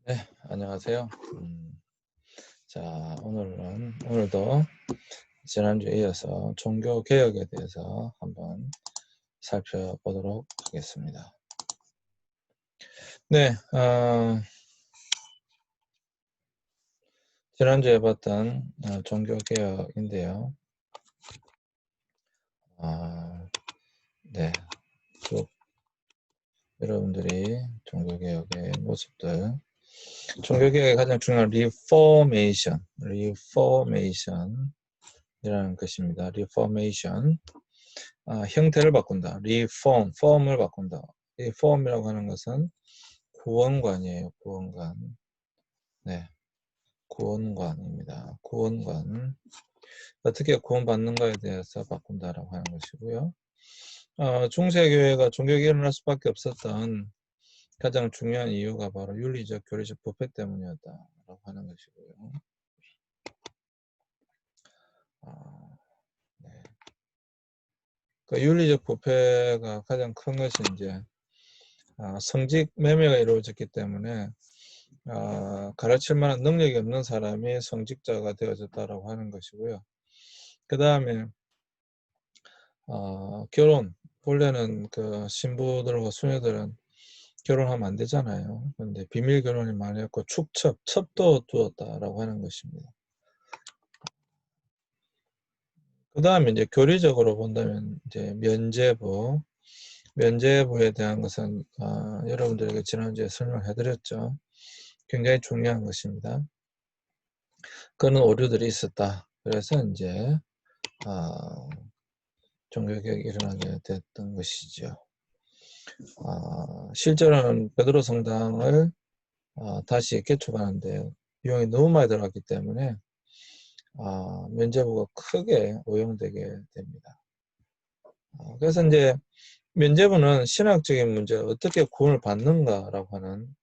네, 안녕하세요. 자, 오늘도 지난주에 이어서 종교 개혁에 대해서 한번 살펴보도록 하겠습니다. 네, 지난주에 봤던 종교 개혁인데요. 네, 쭉 여러분들이 종교 개혁의 모습들, 종교 개혁의 가장 중요한 리포메이션이라는 것입니다. 리포메이션. 형태를 바꾼다. 폼을 바꾼다. 리폼이라고 하는 것은 구원관이에요. 구원관. 네, 구원관입니다. 구원관. 어떻게 구원받는가에 대해서 바꾼다라고 하는 것이고요. 중세교회가 종교개혁이 일어날 수밖에 없었던 가장 중요한 이유가 바로 윤리적, 교리적 부패 때문이었다라고 하는 것이고요. 네. 그 윤리적 부패가 가장 큰 것이 이제 성직 매매가 이루어졌기 때문에 가르칠 만한 능력이 없는 사람이 성직자가 되어졌다라고 하는 것이고요. 그 다음에 결혼, 원래는 그 신부들과 수녀들은 결혼하면 안 되잖아요. 그런데 비밀 결혼이 많았고 첩도 두었다라고 하는 것입니다. 그 다음에 이제 교리적으로 본다면 이제 면죄부에 대한 것은 여러분들에게 지난주에 설명해드렸죠. 굉장히 중요한 것입니다. 그런 오류들이 있었다. 그래서 이제 종교개혁이 일어나게 됐던 것이죠. 실제로는 베드로 성당을 다시 개축하는데 비용이 너무 많이 들어갔기 때문에 면죄부가 크게 오용되게 됩니다. 그래서 이제 면죄부는 신학적인 문제, 어떻게 구원을 받는가라고 하는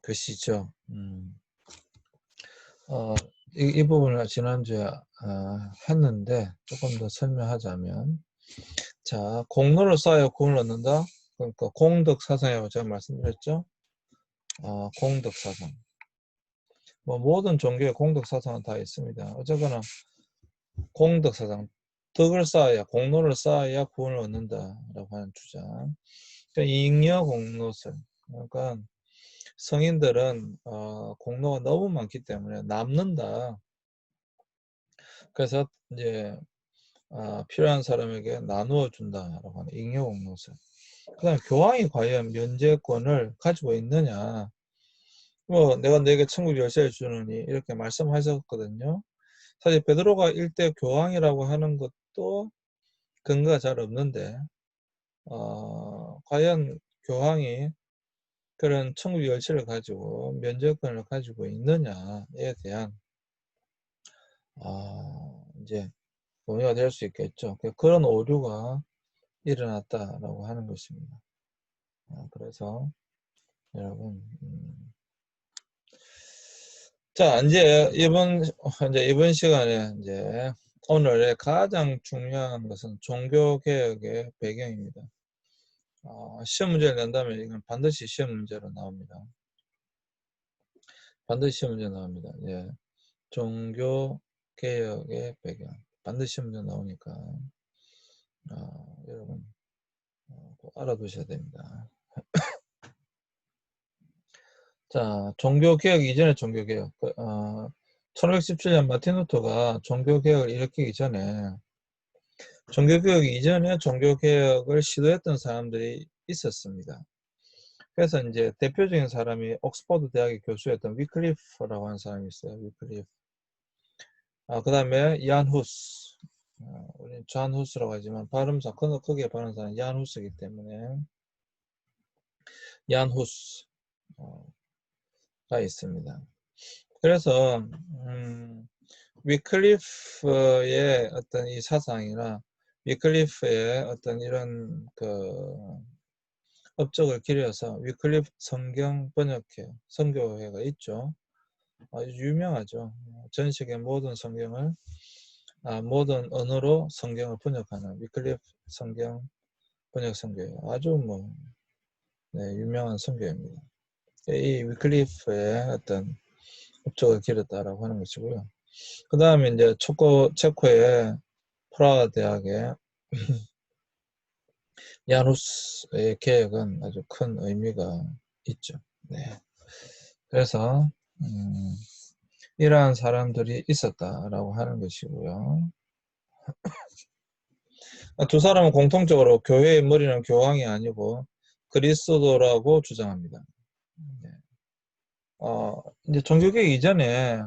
것이죠. 이 부분을 지난주에 했는데 조금 더 설명하자면, 자, 공로를 쌓여 구원을 얻는다. 그러니까 공덕사상이라고 제가 말씀드렸죠. 공덕사상. 뭐 모든 종교의 공덕사상은 다 있습니다. 어쨌거나 공덕사상, 덕을 쌓아야, 공로를 쌓아야 구원을 얻는다라고 하는 주장. 그러니까 잉여공로설. 그러니까 성인들은 공로가 너무 많기 때문에 남는다. 그래서 이제 필요한 사람에게 나누어 준다라고 하는 잉여공로설. 그 다음에 교황이 과연 면제권을 가지고 있느냐. 뭐 내가 너에게 천국 열쇠를 주느니 이렇게 말씀하셨거든요. 사실 베드로가 일대 교황이라고 하는 것도 근거가 잘 없는데 과연 교황이 그런 천국 열쇠를 가지고 면제권을 가지고 있느냐에 대한 이제 논의가 될 수 있겠죠. 그런 오류가 일어났다라고 하는 것입니다. 그래서 여러분, 자 이제 이번 시간에 이제 오늘의 가장 중요한 것은 종교 개혁의 배경입니다. 시험 문제를 낸다면 이건 반드시 시험 문제로 나옵니다. 반드시 시험 문제 나옵니다. 예. 종교 개혁의 배경 반드시 시험 문제 나오니까 여러분 꼭 알아두셔야 됩니다. 자, 종교개혁 이전의 종교개혁. 1517년 마틴 루터가 종교개혁을 일으키기 전에 종교개혁 이전에 종교개혁을 시도했던 사람들이 있었습니다. 그래서 이제 대표적인 사람이 옥스퍼드 대학의 교수였던 위클리프라고 하는 사람이 있어요. 위클리프. 그 다음에 얀 후스. 우리는 존 후스라고 하지만 발음상 크게 발음하는 사람은 얀 후스이기 때문에 얀 후스가 있습니다. 그래서 위클리프의 어떤 이 사상이나 위클리프의 어떤 이런 그 업적을 기려서 위클리프 성경 번역회, 선교회가 있죠. 아주 유명하죠. 전 세계 모든 성경을 모든 언어로 성경을 번역하는 위클리프 성경 번역 선교회. 아주 뭐 네, 유명한 선교입니다. 이 위클리프의 어떤 업적을 기렸다라고 하는 것이고요. 그 다음에 이제 체코의 프라하 대학의 야누스의 개혁은 아주 큰 의미가 있죠. 네. 그래서 이러한 사람들이 있었다라고 하는 것이고요. 두 사람은 공통적으로 교회의 머리는 교황이 아니고 그리스도라고 주장합니다. 네. 이제 종교개혁 이전에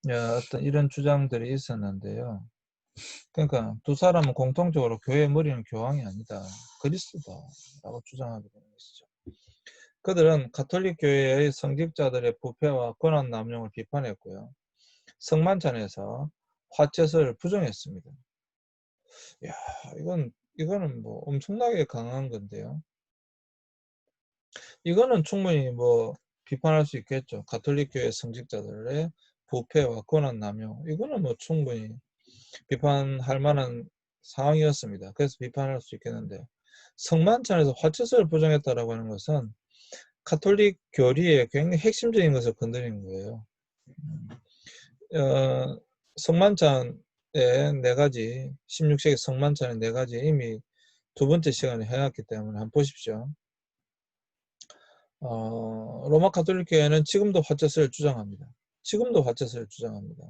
어떤 이런 주장들이 있었는데요. 그러니까 두 사람은 공통적으로 교회의 머리는 교황이 아니다. 그리스도다라고 주장하게 되는 것이죠. 그들은 가톨릭 교회의 성직자들의 부패와 권한 남용을 비판했고요. 성만찬에서 화채설을 부정했습니다. 야, 이거는 뭐 엄청나게 강한 건데요. 이거는 충분히 뭐 비판할 수 있겠죠. 가톨릭 교회 성직자들의 부패와 권한 남용. 이거는 뭐 충분히 비판할 만한 상황이었습니다. 그래서 비판할 수 있겠는데 성만찬에서 화채설을 부정했다라고 하는 것은 가톨릭 교리의 굉장히 핵심적인 것을 건드린 거예요. 성만찬의 네 가지, 16세기 성만찬의 네 가지 이미 두 번째 시간에 해놨기 때문에 한번 보십시오. 로마 가톨릭 교회는 지금도 화채설을 주장합니다. 지금도 화채설을 주장합니다.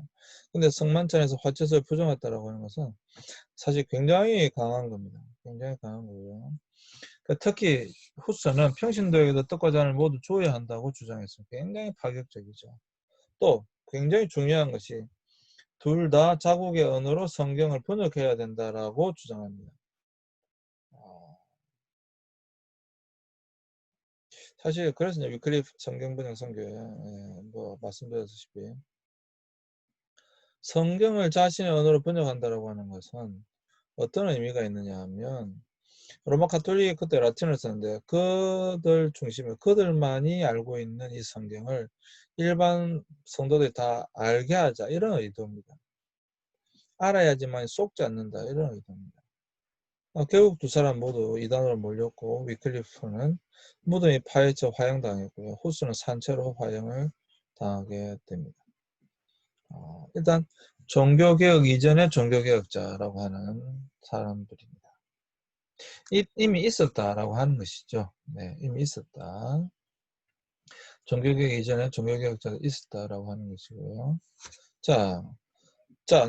근데 성만찬에서 화채설을 부정했다라고 하는 것은 사실 굉장히 강한 겁니다. 굉장히 강한 거고요. 특히 후스는 평신도에게도 떡과 잔을 모두 줘야 한다고 주장했습니다. 굉장히 파격적이죠. 또 굉장히 중요한 것이 둘 다 자국의 언어로 성경을 번역해야 된다라고 주장합니다. 사실 그래서 위클리프 성경 번역 선교에 뭐 말씀드렸다시피 성경을 자신의 언어로 번역한다라고 하는 것은 어떤 의미가 있느냐 하면 로마 가톨릭이 그때 라틴어를 썼는데 그들 중심에 그들만이 알고 있는 이 성경을 일반 성도들이 다 알게 하자 이런 의도입니다. 알아야지만 속지 않는다 이런 의도입니다. 결국 두 사람 모두 이단으로 몰렸고 위클리프는 무덤이 파헤쳐 화형당했고요. 후스는 산채로 화형을 당하게 됩니다. 일단 종교개혁 이전의 종교개혁자라고 하는 사람들입니다. 이미 있었다라고 하는 것이죠. 네, 이미 있었다. 종교개혁 이전에 종교개혁자가 있었다라고 하는 것이고요. 자,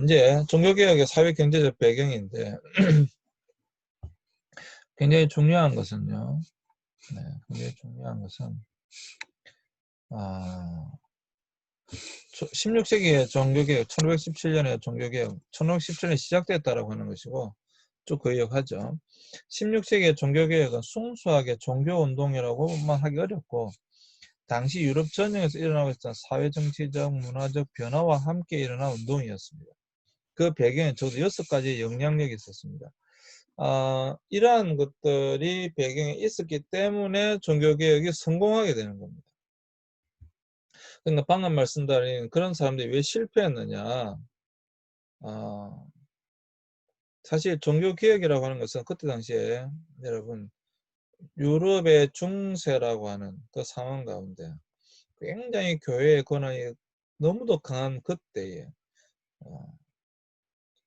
이제 종교개혁의 사회경제적 배경인데 굉장히 중요한 것은요. 네, 굉장히 중요한 것은 16세기의 종교개혁, 1517년에 종교개혁, 1517년에 시작됐다라고 하는 것이고 쭉 기억하죠. 16세기의 종교개혁은 순수하게 종교운동이라고만 하기 어렵고 당시 유럽 전역에서 일어나고 있었던 사회정치적, 문화적 변화와 함께 일어난 운동이었습니다. 그 배경에 저도 6가지 영향력이 있었습니다. 이러한 것들이 배경에 있었기 때문에 종교개혁이 성공하게 되는 겁니다. 그러니까 방금 말씀드린 그런 사람들이 왜 실패했느냐. 사실 종교개혁이라고 하는 것은 그때 당시에 여러분 유럽의 중세라고 하는 그 상황 가운데 굉장히 교회의 권한이 너무도 강한 그때에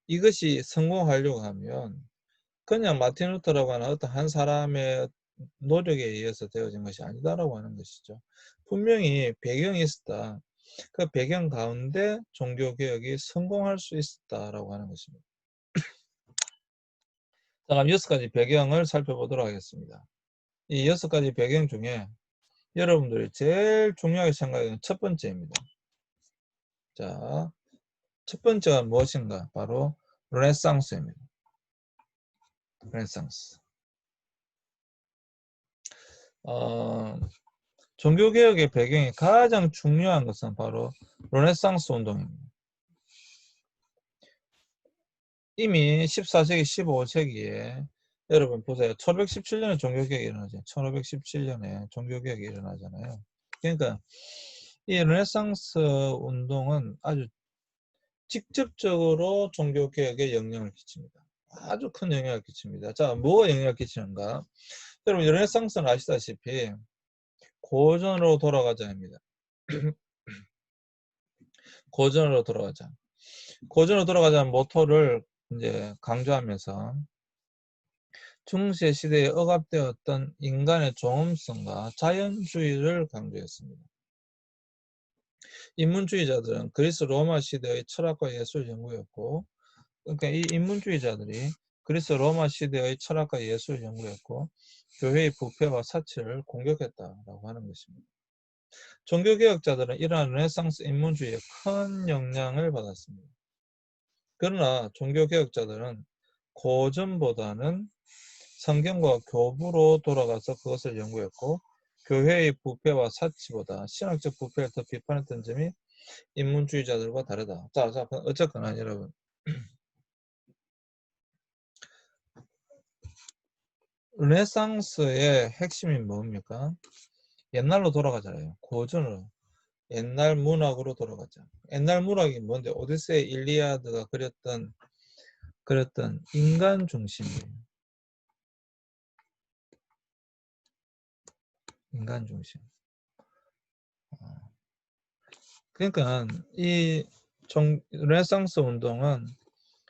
이것이 성공하려고 하면 그냥 마틴 루터라고 하는 어떤 한 사람의 노력에 의해서 되어진 것이 아니다라고 하는 것이죠. 분명히 배경이 있었다. 그 배경 가운데 종교개혁이 성공할 수 있었다라고 하는 것입니다. 자, 그럼 6가지 배경을 살펴보도록 하겠습니다. 이 6가지 배경 중에 여러분들이 제일 중요하게 생각하는 첫 번째입니다. 자, 첫 번째가 무엇인가? 바로 르네상스입니다. 르네상스. 종교개혁의 배경이 가장 중요한 것은 바로 르네상스 운동입니다. 이미 14세기, 15세기에 여러분 보세요. 1517년에 종교개혁이 일어나죠. 1517년에 종교개혁이 일어나잖아요. 그러니까 이 르네상스 운동은 아주 직접적으로 종교개혁에 영향을 끼칩니다. 아주 큰 영향을 끼칩니다. 자, 뭐가 영향을 끼치는가? 여러분 르네상스는 아시다시피 고전으로 돌아가자 합니다. 고전으로 돌아가자. 고전으로 돌아가자는 모토를 이제 강조하면서 중세 시대에 억압되었던 인간의 종음성과 자연주의를 강조했습니다. 인문주의자들은 그리스 로마 시대의 철학과 예술 연구였고, 그러니까 이 인문주의자들이 그리스 로마 시대의 철학과 예술 연구였고 교회의 부패와 사치를 공격했다라고 하는 것입니다. 종교개혁자들은 이러한 르네상스 인문주의에 큰 영향을 받았습니다. 그러나 종교개혁자들은 고전보다는 성경과 교부로 돌아가서 그것을 연구했고 교회의 부패와 사치보다 신학적 부패를 더 비판했던 점이 인문주의자들과 다르다. 자, 어쨌거나 여러분 르네상스의 핵심이 뭡니까? 옛날로 돌아가잖아요. 고전으로. 옛날 문학으로 돌아가자. 옛날 문학이 뭔데? 오디세이, 일리아드가 그렸던 인간 중심이에요. 인간 중심. 그러니까 이 르네상스 운동은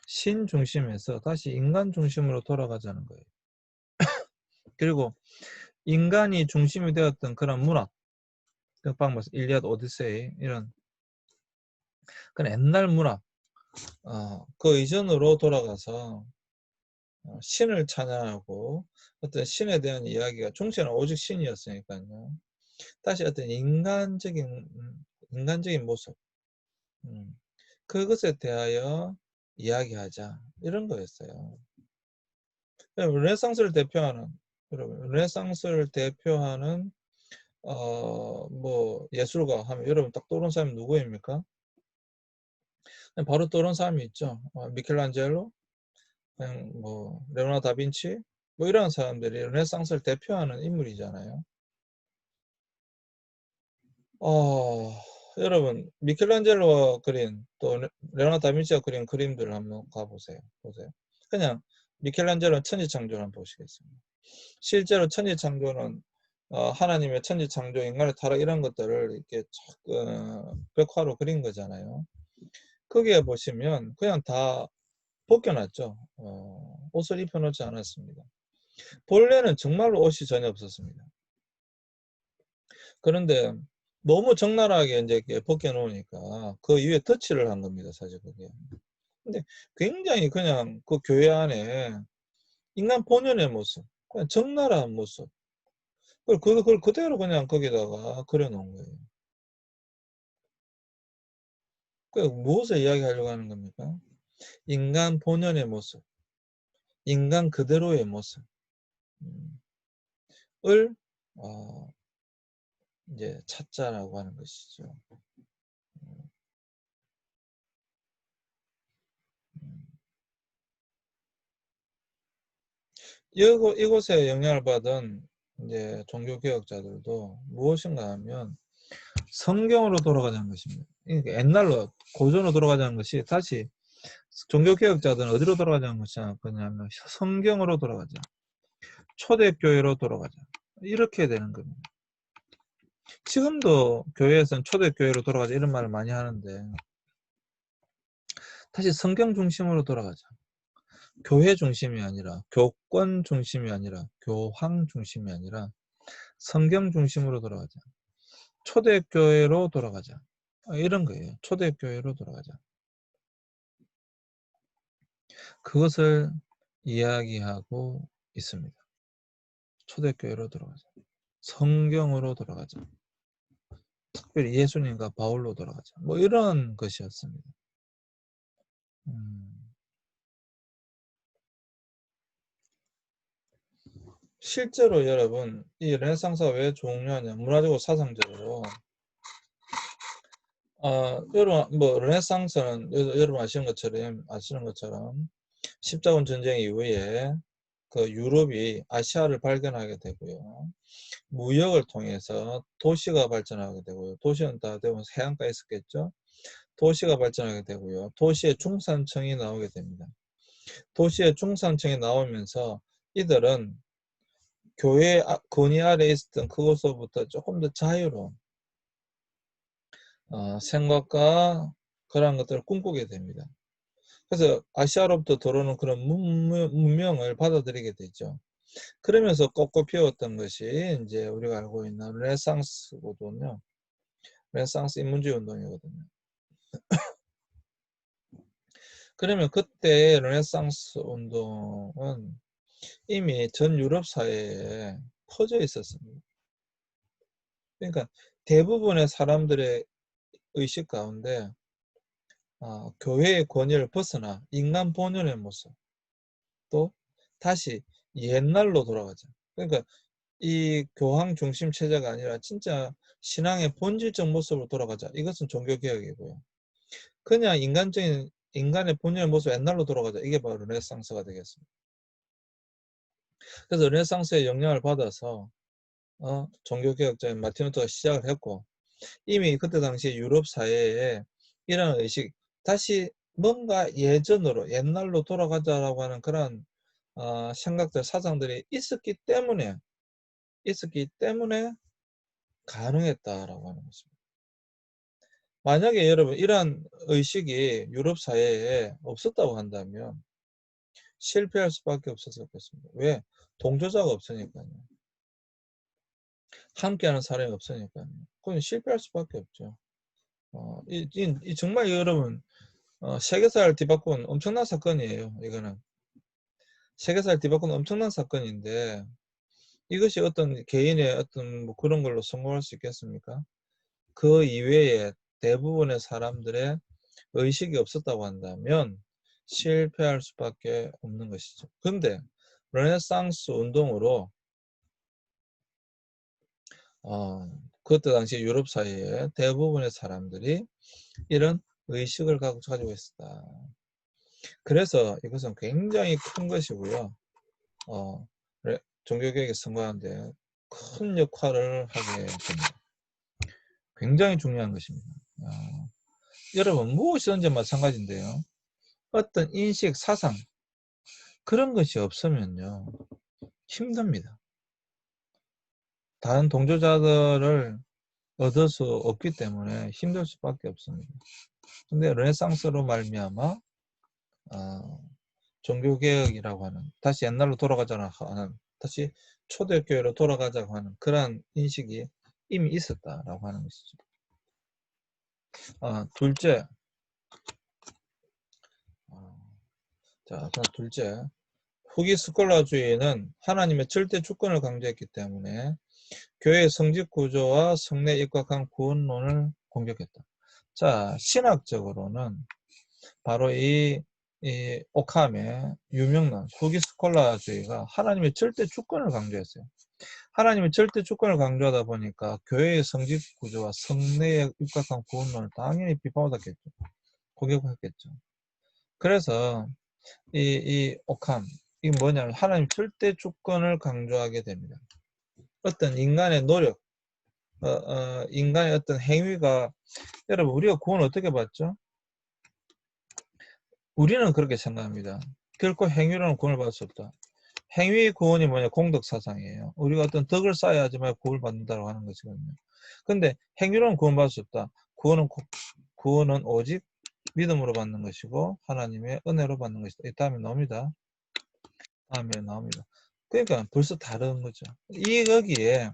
신 중심에서 다시 인간 중심으로 돌아가자는 거예요. 그리고 인간이 중심이 되었던 그런 문학, 방금 일리아드, 오디세이 이런 그런 옛날 문학, 그 이전으로 돌아가서 신을 찬양하고 어떤 신에 대한 이야기가 중세는 오직 신이었으니까요. 다시 어떤 인간적인 모습, 그것에 대하여 이야기하자 이런 거였어요. 르네상스를 대표하는 뭐 예술가 하면 여러분 딱 떠오르는 사람이 누구입니까? 바로 떠오르는 사람이 있죠. 미켈란젤로, 그냥 뭐 레오나르도 다빈치, 뭐 이런 사람들이 르네상스를 대표하는 인물이잖아요. 여러분 미켈란젤로가 그린 또 레오나르도 다빈치가 그린 그림들을 한번 가보세요. 보세요. 그냥 미켈란젤로 천지창조를 한번 보시겠습니다. 실제로 천지창조는 하나님의 천지창조, 인간의 타락 이런 것들을 이렇게 벽화로 그린 거잖아요. 거기에 보시면 그냥 다 벗겨놨죠. 옷을 입혀놓지 않았습니다. 본래는 정말로 옷이 전혀 없었습니다. 그런데 너무 적나라하게 이제 벗겨놓으니까 그 위에 터치를 한 겁니다, 사실 그게. 근데 굉장히 그냥 그 교회 안에 인간 본연의 모습, 그냥 적나라한 모습, 그걸 그대로 그냥 거기다가 그려놓은 거예요. 무엇을 이야기하려고 하는 겁니까? 인간 본연의 모습, 인간 그대로의 모습을 이제 찾자라고 하는 것이죠. 이곳에 영향을 받은 이제 종교개혁자들도 무엇인가 하면 성경으로 돌아가자는 것입니다. 그러니까 옛날로 고전으로 돌아가자는 것이 다시 종교개혁자들은 어디로 돌아가자는 거냐면 성경으로 돌아가자. 초대교회로 돌아가자. 이렇게 되는 겁니다. 지금도 교회에서는 초대교회로 돌아가자 이런 말을 많이 하는데 다시 성경 중심으로 돌아가자. 교회 중심이 아니라 교권 중심이 아니라 교황 중심이 아니라 성경 중심으로 돌아가자. 초대교회로 돌아가자. 이런 거예요. 초대교회로 돌아가자. 그것을 이야기하고 있습니다. 초대교회로 돌아가자. 성경으로 돌아가자. 특별히 예수님과 바울로 돌아가자. 뭐 이런 것이었습니다. 실제로 여러분 이 르네상스가 왜 중요하냐, 문화적으로 사상적으로 여러분 뭐 르네상스는 여러분 아시는 것처럼 십자군 전쟁 이후에 그 유럽이 아시아를 발견하게 되고요. 무역을 통해서 도시가 발전하게 되고요. 도시는 다 대부분 해안가에 있었겠죠. 도시가 발전하게 되고요. 도시의 중산층이 나오게 됩니다. 도시의 중산층이 나오면서 이들은 교회 권위 아래에 있었던 그것으로부터 조금 더 자유로운 생각과 그러한 것들을 꿈꾸게 됩니다. 그래서 아시아로부터 들어오는 그런 문명을 받아들이게 되죠. 그러면서 꽃꽃 피웠던 것이 이제 우리가 알고 있는 르네상스거든요. 르네상스 인문주의 운동이거든요. 그러면 그때 르네상스 운동은 이미 전 유럽 사회에 퍼져 있었습니다. 그러니까 대부분의 사람들의 의식 가운데 교회의 권위를 벗어나 인간 본연의 모습, 또 다시 옛날로 돌아가자. 그러니까 이 교황 중심 체제가 아니라 진짜 신앙의 본질적 모습으로 돌아가자. 이것은 종교개혁이고요. 그냥 인간의 본연의 모습 옛날로 돌아가자. 이게 바로 르네상스가 되겠습니다. 그래서 르네상스의 영향을 받아서 종교개혁자인 마틴 루터가 시작을 했고, 이미 그때 당시 유럽 사회에 이런 의식, 다시 뭔가 예전으로 옛날로 돌아가자라고 하는 그런 생각들, 사상들이 있었기 때문에 가능했다라고 하는 것입니다. 만약에 여러분 이러한 의식이 유럽 사회에 없었다고 한다면 실패할 수밖에 없었겠습니다. 왜? 동조자가 없으니까요. 함께하는 사람이 없으니까요. 그건 실패할 수밖에 없죠. 정말 여러분 세계사를 뒤바꾼 엄청난 사건이에요. 이거는 세계사를 뒤바꾼 엄청난 사건인데 이것이 어떤 개인의 어떤 뭐 그런 걸로 성공할 수 있겠습니까? 그 이외에 대부분의 사람들의 의식이 없었다고 한다면 실패할 수밖에 없는 것이죠. 근데 르네상스 운동으로 그때 당시 유럽 사회에 대부분의 사람들이 이런 의식을 가지고 있었다. 그래서 이것은 굉장히 큰 것이고요. 종교개혁에 성공하는데 큰 역할을 하게 됩니다. 굉장히 중요한 것입니다. 여러분 무엇이든지 마찬가지인데요. 어떤 인식, 사상 그런 것이 없으면요 힘듭니다. 다른 동조자들을 얻을 수 없기 때문에 힘들 수밖에 없습니다. 근데 르네상스로 말미암아 종교개혁이라고 하는, 다시 옛날로 돌아가자고 하는, 다시 초대교회로 돌아가자고 하는 그러한 인식이 이미 있었다라고 하는 것이죠. 둘째, 둘째, 후기 스콜라주의는 하나님의 절대 주권을 강조했기 때문에 교회의 성직 구조와 성내에 입각한 구원론을 공격했다. 자, 신학적으로는 바로 이 오캄의 유명론 후기 스콜라주의가 하나님의 절대 주권을 강조했어요. 하나님의 절대 주권을 강조하다 보니까 교회의 성직 구조와 성내에 입각한 구원론을 당연히 비판받았겠죠. 공격했겠죠. 그래서 이 오캄, 이게 뭐냐면 하나님 절대 주권을 강조하게 됩니다. 어떤 인간의 노력, 인간의 어떤 행위가, 여러분 우리가 구원을 어떻게 받죠? 우리는 그렇게 생각합니다. 결코 행위로는 구원을 받을 수 없다. 행위의 구원이 뭐냐? 공덕사상이에요. 우리가 어떤 덕을 쌓아야지만 구원을 받는다고 하는 것이거든요. 근데 행위로는 구원받을 수 없다. 구원은 오직 믿음으로 받는 것이고 하나님의 은혜로 받는 것이다. 이 다음에 나옵니다. 그러니까 벌써 다른 거죠. 여기에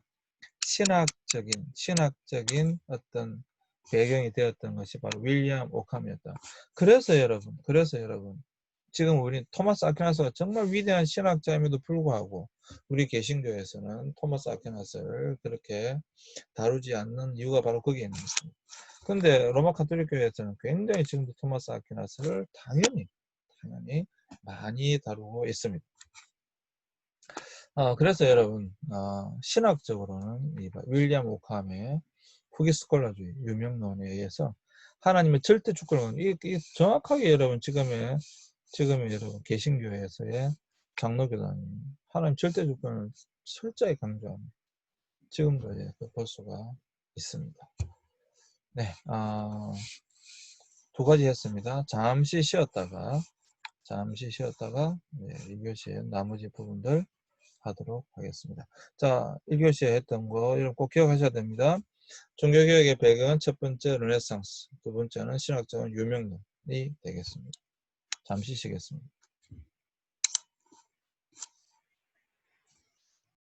신학적인 어떤 배경이 되었던 것이 바로 윌리엄 오캄이었다. 그래서 여러분, 지금 우리 토마스 아퀴나스가 정말 위대한 신학자임에도 불구하고 우리 개신교에서는 토마스 아퀴나스를 그렇게 다루지 않는 이유가 바로 거기에 있는 것입니다. 근데 로마 카톨릭 교회에서는 굉장히 지금도 토마스 아퀴나스를 당연히 많이 다루고 있습니다. 그래서 여러분 신학적으로는 윌리엄 오캄의 후기 스콜라주의 유명론에 의해서 하나님의 절대 주권을 이게 정확하게 여러분 지금의 여러분 개신교회에서의 장로교단이 하나님 절대 주권을 철저히 강조합니다. 지금도 볼 수가 있습니다. 네, 두 가지 했습니다. 잠시 쉬었다가 이 교시의 나머지 부분들 하도록 하겠습니다. 자, 1교시에 했던 거 이런 꼭 기억하셔야 됩니다. 종교개혁의 배경은 첫 번째 르네상스, 두 번째는 신학적인 유명론이 되겠습니다. 잠시 쉬겠습니다.